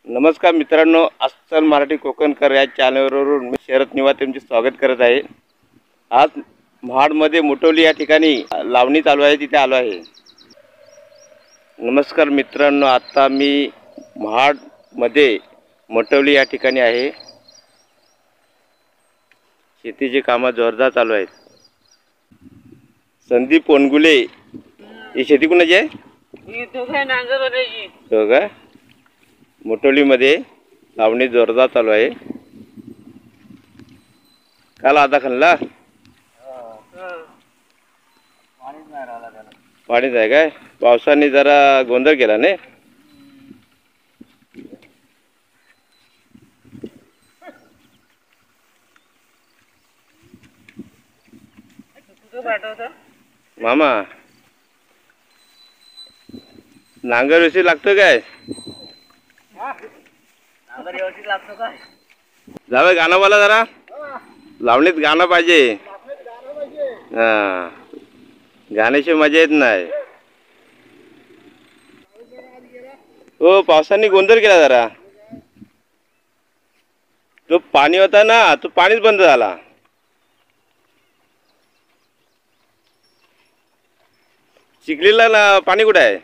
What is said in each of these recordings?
नमस्कार मित्रांनो, अस्सल मराठी कोकणकर या चॅनलवरून मी शरद निवात तुमचे स्वागत करत आहे। आज महाडमध्ये मोटोली या ठिकाणी लावणी चालू आहे, तिथे आलो आहे। नमस्कार मित्रांनो, आता मी महाडमध्ये मोटोली या ठिकाणी आहे। शेतीचे काम जोरदार चालू आहेत। संदीप पोनगुले ही शेती कुणाची आहे? ही तो काय नांगरवाल्याची। हो का? मोटोलीमध्ये लावणी जोरदार चालू आहे। काल आधा खणला पाणीच आहे काय? पावसाने जरा गोंधळ केला नाही? मामा नांगर व्यवस्थित लागतं काय? नांगर व्यवस्थित लागतो काय? जावे गाणं बोला जरा, लावणीत गाणं पाहिजे। हा, गाण्याची मजा येत नाही। हो, पावसाने गोंधळ केला जरा। तो पाणी होता ना, तो पाणीच बंद झाला। चिखलीला ना पाणी कुठे आहे?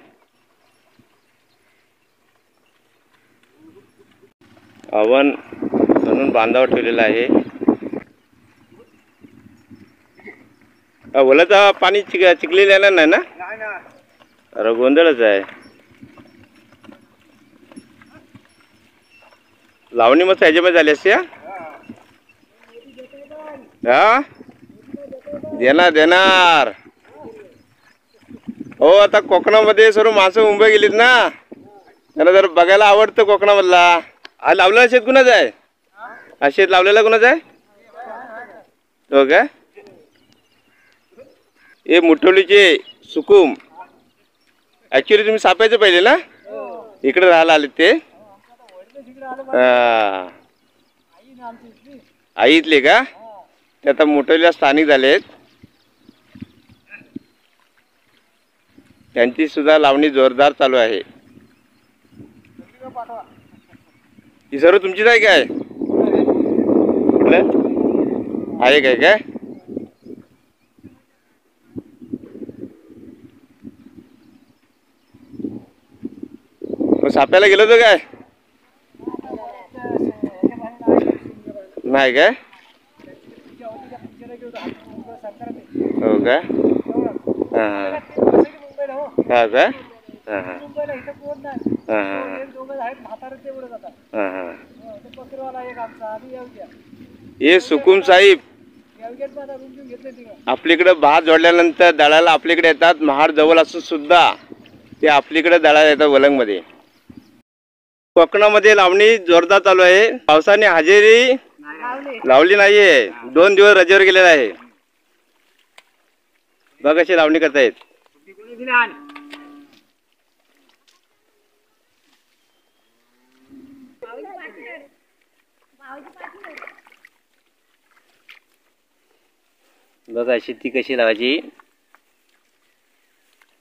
अवन म्हणून बांधावर ठेवलेला आहे। ओलाचा पाणी चिखलीला येणार नाही ना? अरे गोंधळच आहे। लावणी मस्त ह्याच्यामध्ये झाली असते। हा, देणार देणार। हो, आता कोकणामध्ये सर्व माणसं मुंबई गेलीत ना, त्यांना जर बघायला आवडतं कोकणामधला। हा लावलेला शेत कुणाचा आहे? हा शेत लावलेला कुणाचा आहे? हो का? हे मोटोलीचे सुकुम ॲक्च्युली तुम्ही सापायचं पहिले ना, इकडे राहायला आले ते? आई इथले का? ते आता मोटोलीला स्थानिक झालेत। त्यांची सुद्धा लावणी जोरदार चालू आहे। ही सर्व तुमचीच आहे काय? आहे काय काय? साप्याला गेलो होतो काय? नाही काय? हो का? हां हा का? हां हां हे सुकुम साहेब आपलीकडे भात जोडल्यानंतर दळायला आपलीकडे येतात। महाड जवळ असून सुद्धा ते आपलीकडे दळायला येतात वलंगमध्ये। कोकणामध्ये लावणी जोरदार चालू आहे। पावसाने हजेरी लावली नाहीये, 2 दिवस रजेवर गेलेला आहे। बघ कशी लावणी करतायत। बघा शेती कशी लावायची,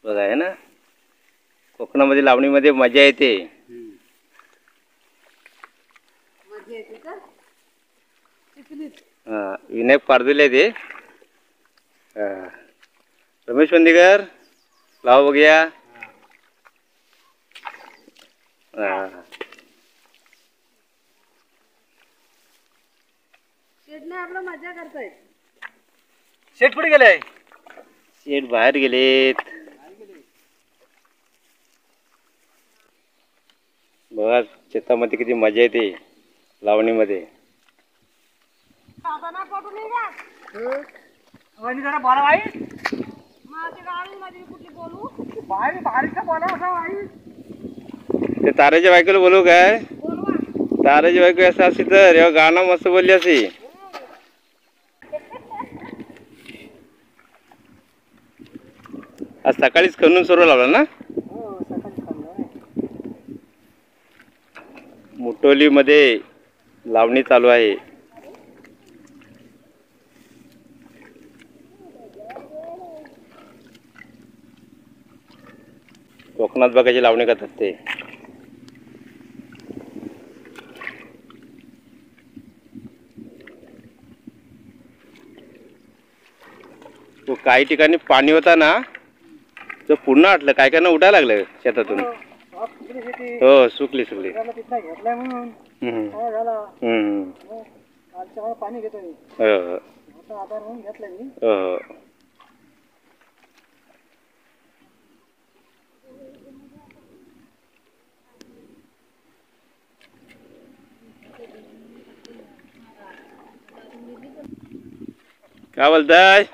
बघा आहे ना। कोकणामध्ये लावणीमध्ये मजा येते। हा, विनायक पारदुले ते रमेश पंदीकर लाव बघूया। आपलं मजा करताय। शेठ कुठे गेले? शेठ बाहेर गेलेत। बघा शेतामध्ये किती मजा येते लावणीमध्ये। जरा बोला भाई, ते तारेच्या बायकोला बोलू काय? तारेची बायको असं अशी तर गाणं मस्त बोलली अशी। आज सकाळीच खणून सर्व लावला ना? मोटोलीमध्ये लावणी चालू आहे। कोकणात बघायची लावणी करतात ते। काही ठिकाणी पाणी होता ना तर पूर्ण आटलं, काय काय ना उठायला लागलं शेतातून. हो सुकली सुकली. घेतलाय म्हणून हम्म. काय झाला हम्म. कालच्या पाणी घेतोय हो आता आधार म्हणून घेतलाय मी. हो. काय बोलताय?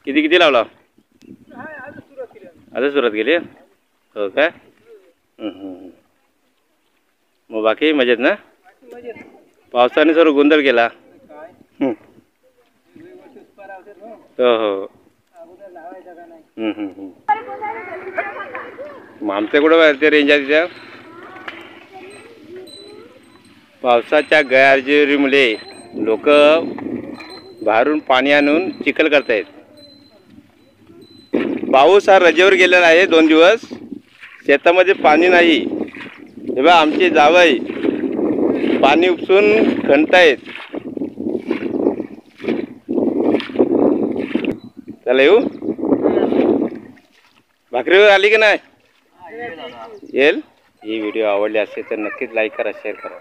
किती किती लावला? आता सुरुवात केली. हो काय? मग बाकी मजेत ना? पावसाने सर्व गोंधळ केला. हो हो. मग आमच्याकडं बाहेर रेंज आहे तिथं. पावसाच्या गैरहजेरीमुळे लोक बाहेरून पाणी आणून चिखल करतायत. पाऊस हा रजेवर गेलेला आहे 2 दिवस. शेतामध्ये पाणी नाही. तेव्हा आमचे जावई पाणी उपसून खणतायत. चला येऊ. भाकरीवर आली की नाही? येईल. ही व्हिडिओ आवडली असेल तर नक्कीच लाईक करा, शेअर करा.